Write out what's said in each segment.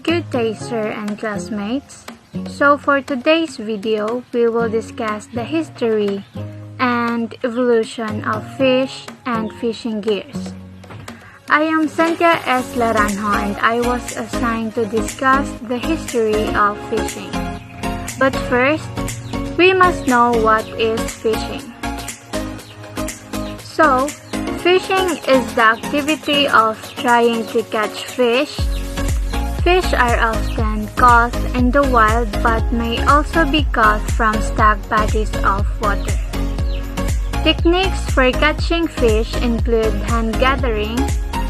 Good day, sir and classmates. So for today's video, we will discuss the history and evolution of fish and fishing gears. I am Cynthia S. Laranjo and I was assigned to discuss the history of fishing. But first, we must know what is fishing. So, fishing is the activity of trying to catch fish. Fish are often caught in the wild but may also be caught from stacked bodies of water. Techniques for catching fish include hand gathering,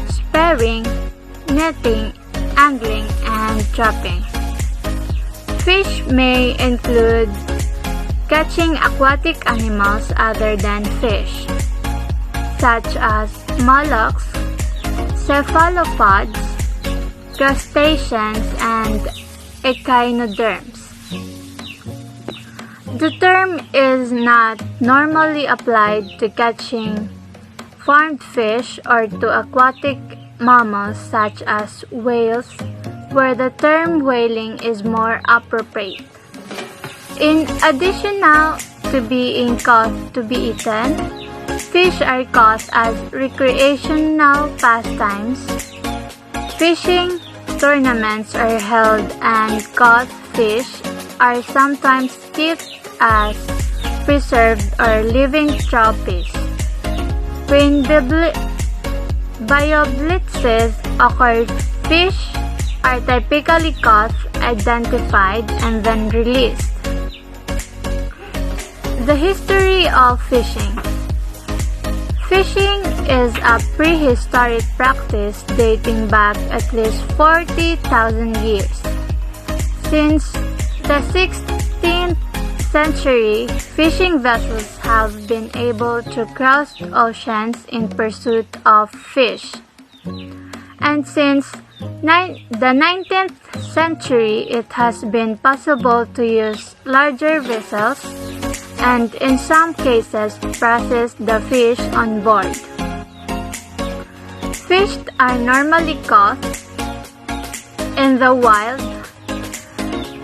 spearing, netting, angling, and trapping. Fish may include catching aquatic animals other than fish, such as mollusks, cephalopods, crustaceans, and echinoderms. The term is not normally applied to catching farmed fish or to aquatic mammals such as whales, where the term whaling is more appropriate. In addition to being caught to be eaten, fish are caught as recreational pastimes. Fishing tournaments are held and caught fish are sometimes kept as preserved or living trophies. When bioblitzes occur, fish are typically caught, identified, and then released. The history of fishing. Fishing is a prehistoric practice dating back at least 40,000 years. Since the 16th century, fishing vessels have been able to cross oceans in pursuit of fish. And since the 19th century, it has been possible to use larger vessels and in some cases process the fish on board. Fish are normally caught in the wild.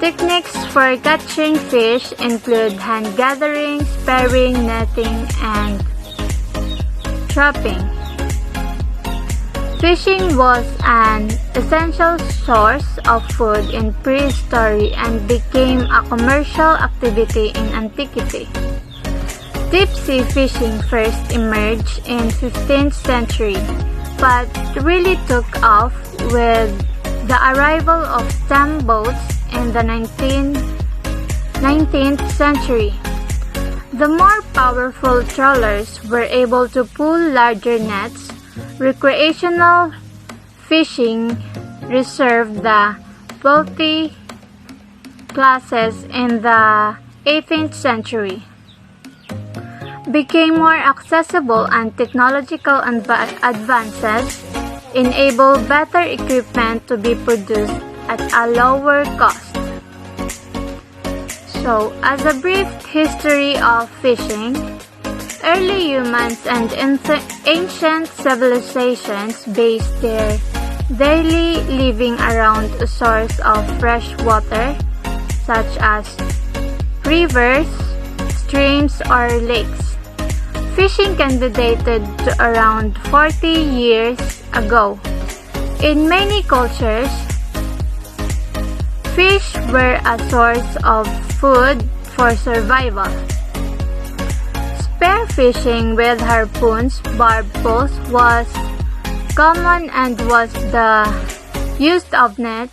Techniques for catching fish include hand gathering, spearing, netting, and trapping. Fishing was an essential source of food in prehistory and became a commercial activity in antiquity. Deep-sea fishing first emerged in 15th century, but really took off with the arrival of steam boats in the 19th century. The more powerful trawlers were able to pull larger nets. Recreational fishing reserved the wealthy classes in the 18th century became more accessible and technological advances enable better equipment to be produced at a lower cost. So, as a brief history of fishing, early humans and ancient civilizations based their daily living around a source of fresh water, such as rivers, streams, or lakes. Fishing can be dated to around 40 years ago. In many cultures, fish were a source of food for survival. Spearfishing with harpoons, barbed poles was common and was the use of net.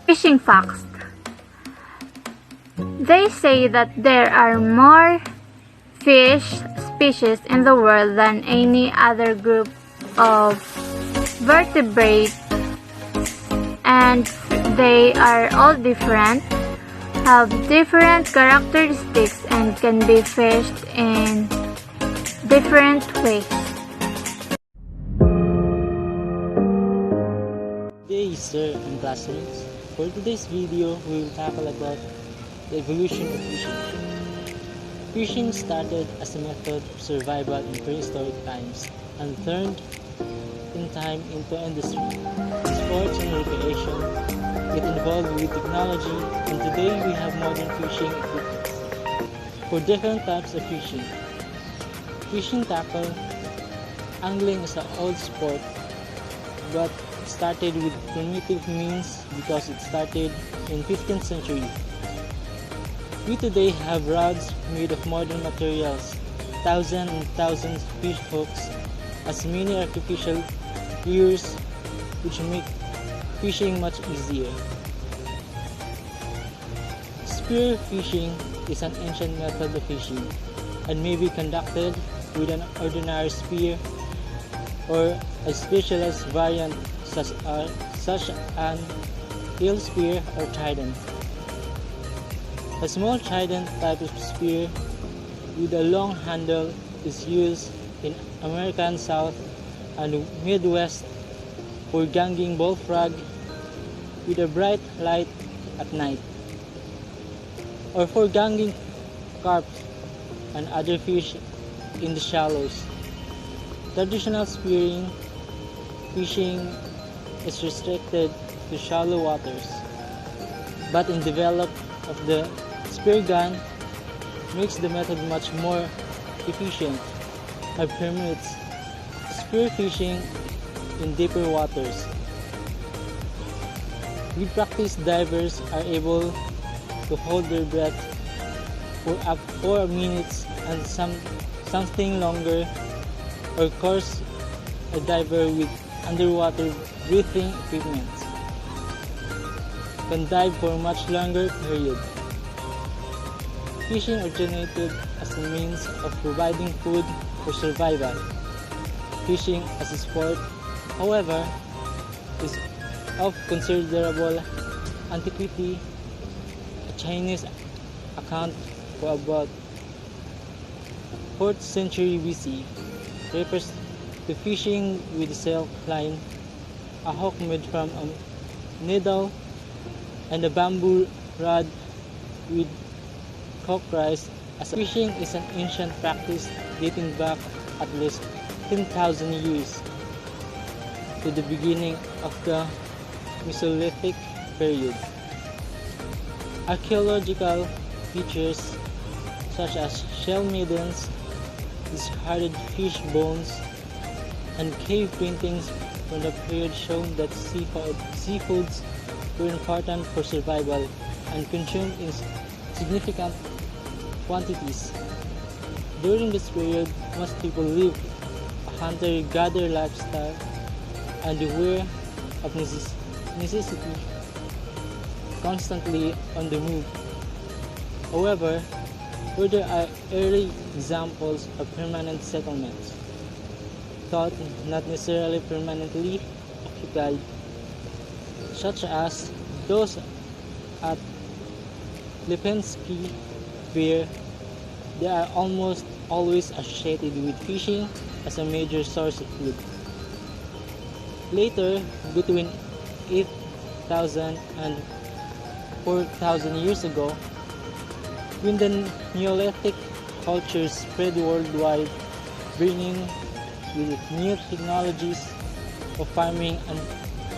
Fishing facts. They say that there are more fish species in the world than any other group of vertebrates, and they are all different, have different characteristics, and can be fished in different ways. Good day, sir and classmates. For today's video, we will tackle about the evolution of fishing. Fishing started as a method of survival in prehistoric times and turned in time into industry, sports and recreation. It evolved with technology, and today we have modern fishing equipment for different types of fishing. Fishing tackle, angling is an old sport, but it started with primitive means because it started in 15th century. We today have rods made of modern materials, thousands and thousands of fish hooks, as many artificial lures which make fishing much easier. Spear fishing is an ancient method of fishing and may be conducted with an ordinary spear or a specialized variant such an eel spear or trident. A small trident type of spear with a long handle is used in American South and Midwest for ganging bullfrog with a bright light at night, or for ganging carp and other fish in the shallows. Traditional spearing fishing is restricted to shallow waters, but in development of the spear gun makes the method much more efficient and permits spear fishing in deeper waters. With practice, divers are able to hold their breath for up 4 minutes and something longer, or course a diver with underwater breathing equipment can dive for a much longer period. Fishing originated as a means of providing food for survival. Fishing as a sport, however, is of considerable antiquity. A Chinese account for about 4th century BC refers to fishing with a silk line, a hook made from a needle, and a bamboo rod with cockrice. As fishing is an ancient practice dating back at least 10,000 years to the beginning of the Mesolithic period. Archaeological features such as shell maidens, discarded fish bones, and cave paintings from the period show that seafoods were important for survival and consumed in significant quantities. During this period, most people lived a hunter-gatherer lifestyle and were of necessity constantly on the move. However, there are early examples of permanent settlements, though not necessarily permanently occupied, such as those at Lipinski, where they are almost always associated with fishing as a major source of food. Later, between 8,000 and 4,000 years ago, when the Neolithic culture spread worldwide, bringing with it new technologies of farming and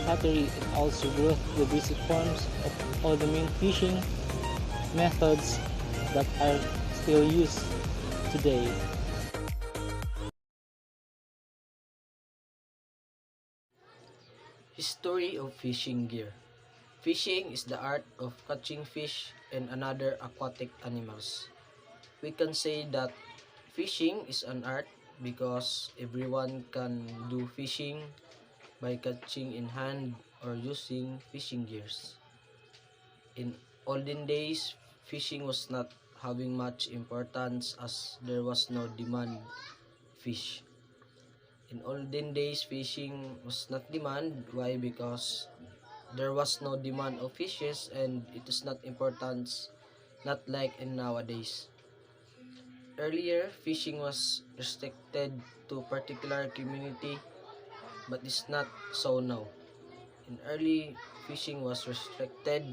pottery, it also brought the basic forms of all the main fishing methods that are still used today. History of fishing gear. Fishing is the art of catching fish and other aquatic animals. We can say that fishing is an art because everyone can do fishing by catching in hand or using fishing gears. In olden days, fishing was not having much importance as there was no demand fish. In olden days, fishing was not demand. Why? Because there was no demand of fishes and it is not important, not like in nowadays. Earlier, fishing was restricted to particular community, but it's not so now. In early, fishing was restricted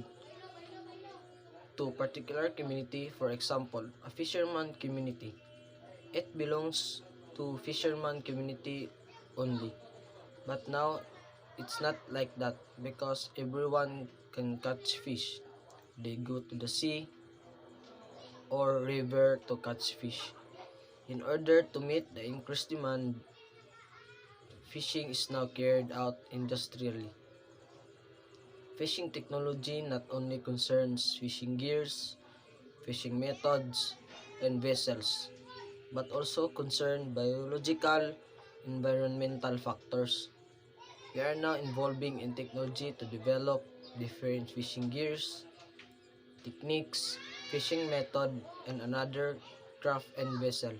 to particular community, for example, a fisherman community. It belongs to fisherman community only. But now it's not like that because everyone can catch fish. They go to the sea or river to catch fish. In order to meet the increased demand, fishing is now carried out industrially. Fishing technology not only concerns fishing gears, fishing methods, and vessels, but also concern biological, environmental factors. We are now involving in technology to develop different fishing gears, techniques, fishing method, and another craft and vessel,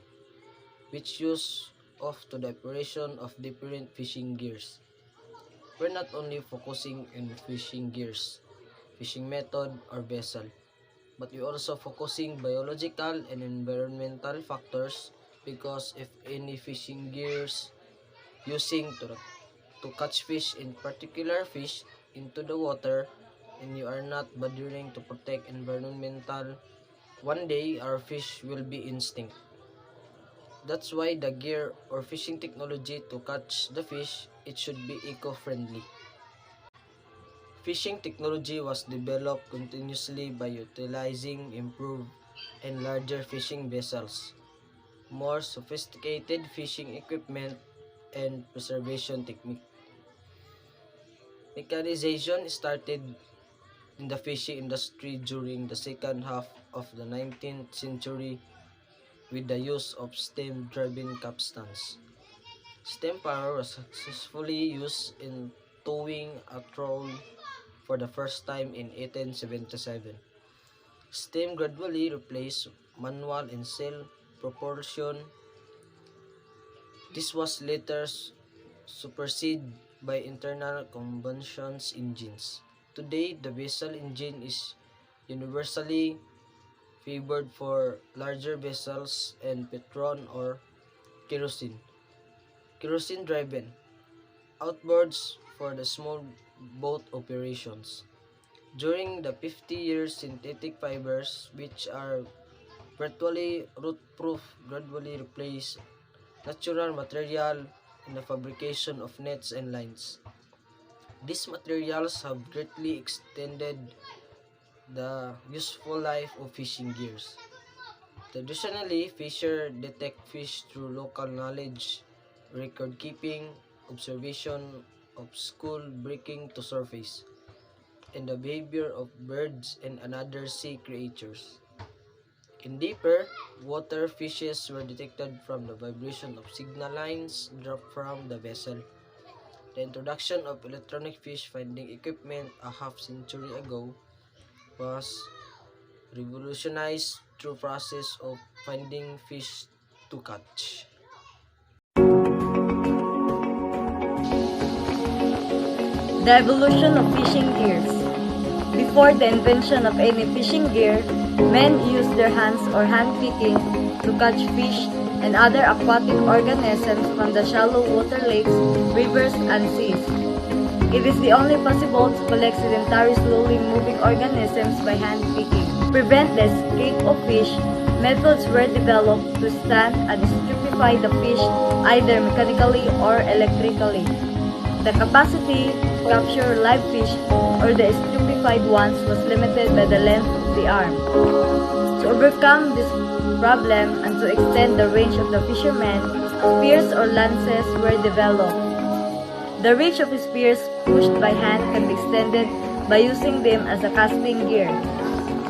which use of to the operation of different fishing gears. We're not only focusing on fishing gears, fishing method, or vessel, but we also focusing biological and environmental factors because if any fishing gears using to catch fish in particular fish into the water and you are not bothering to protect environmental, one day our fish will be extinct. That's why the gear or fishing technology to catch the fish, it should be eco-friendly. Fishing technology was developed continuously by utilizing improved and larger fishing vessels, more sophisticated fishing equipment, and preservation technique. Mechanization started in the fishing industry during the second half of the 19th century with the use of steam-driven capstans. Steam power was successfully used in towing a trawl for the first time in 1877. Steam gradually replaced manual and sail propulsion. This was later superseded by internal combustion engines. Today, the vessel engine is universally favored for larger vessels and petrol or kerosene driven outboards for the small boat operations. During the 50 years, synthetic fibers, which are virtually root-proof, gradually replace natural material in the fabrication of nets and lines. These materials have greatly extended the useful life of fishing gears. Traditionally, fishers detect fish through local knowledge, record keeping, observation of school breaking to surface, and the behavior of birds and other sea creatures. In deeper water, fishes were detected from the vibration of signal lines dropped from the vessel. The introduction of electronic fish finding equipment a half century ago was revolutionized through process of finding fish to catch. The evolution of fishing gears. Before the invention of any fishing gear, men used their hands or hand picking to catch fish and other aquatic organisms from the shallow water lakes, rivers, and seas. It is the only possible to collect sedentary slowly moving organisms by hand picking. To prevent the escape of fish, methods were developed to stand and stupefy the fish either mechanically or electrically. The capacity to capture live fish or the stupefied ones was limited by the length of the arm. To overcome this problem and to extend the range of the fishermen, spears or lances were developed. The reach of spears pushed by hand can be extended by using them as a casting gear.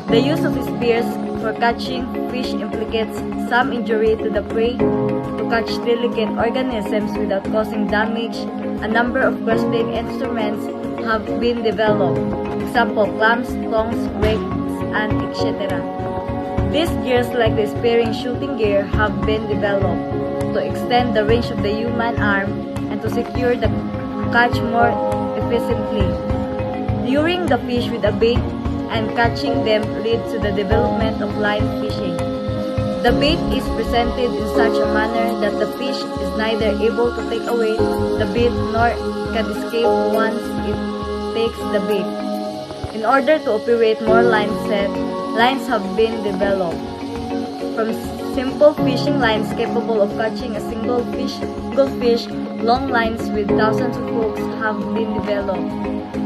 The use of spears for catching fish implicates some injury to the prey. To catch delicate organisms without causing damage, a number of grasping instruments have been developed. Example, clamps, tongs, rakes, and etc. These gears, like the spearing shooting gear, have been developed to extend the range of the human arm and to secure the catch more efficiently. Luring the fish with a bait and catching them leads to the development of line fishing. The bait is presented in such a manner that the fish is neither able to take away the bait nor can escape once it takes the bait. In order to operate more line set, lines have been developed. From simple fishing lines capable of catching a single fish, long lines with thousands of hooks have been developed.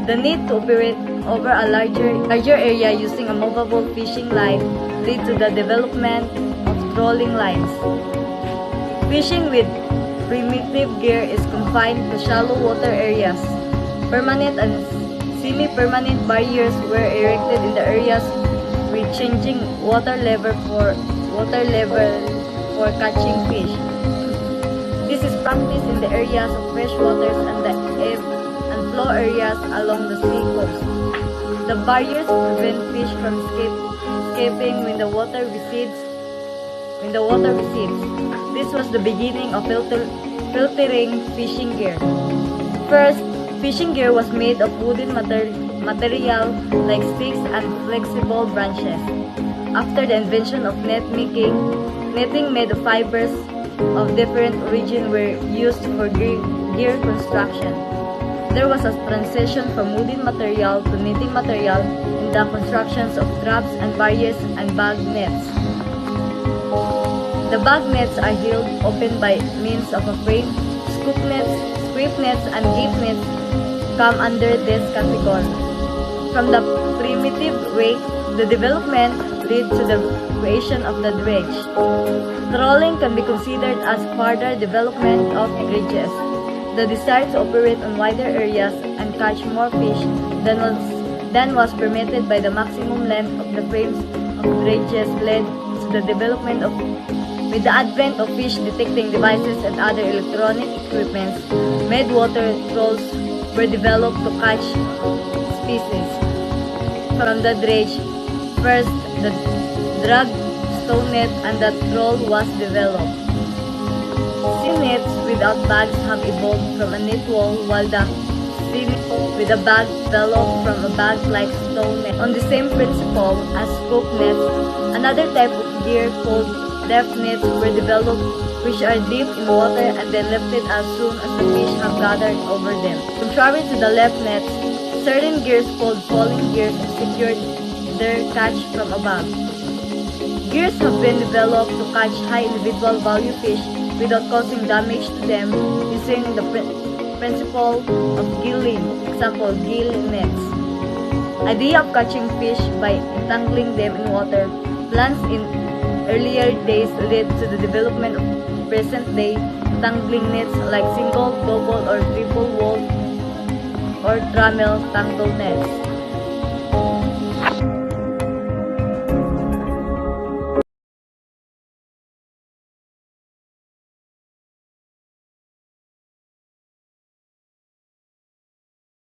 The need to operate over a larger area using a movable fishing line lead to the development of trolling lines. Fishing with primitive gear is confined to shallow water areas. Permanent and semi-permanent barriers were erected in the areas with changing water level for catching fish. This is practiced in the areas of fresh waters and the ebb and flow areas along the sea coast. The barriers prevent fish from escaping when the water recedes. This was the beginning of filtering fishing gear. First, fishing gear was made of wooden material like sticks and flexible branches. After the invention of netting made of fibers of different origin were used for gear construction. There was a transition from wooden material to knitting material in the constructions of traps and barriers and bag nets. The bag nets are held open by means of a frame. Scoop nets, scrape nets, and gape nets come under this category. From the primitive rake, the development led to the creation of the dredge. Trolling can be considered as further development of dredges. The desire to operate on wider areas and catch more fish than was permitted by the maximum length of the frames of dredges led to the development of. With the advent of fish detecting devices and other electronic equipments, mid-water trolls were developed to catch species. From the dredge, first the drag stone net and the troll was developed. Sea nets without bags have evolved from a net wall, while the sea net with a bag developed from a bag-like stone net. On the same principle as scoop nets, another type of gear called depth nets were developed, which are deep in water and then lifted as soon as the fish have gathered over them. Contrary to the left nets, certain gears called falling gears secured their catch from above. Gears have been developed to catch high individual value fish without causing damage to them using the principle of gilling, example, gill nets. Idea of catching fish by entangling them in water. Plans in earlier days led to the development of present-day tangling nets like single, double, or triple wall or trammel tangle nets.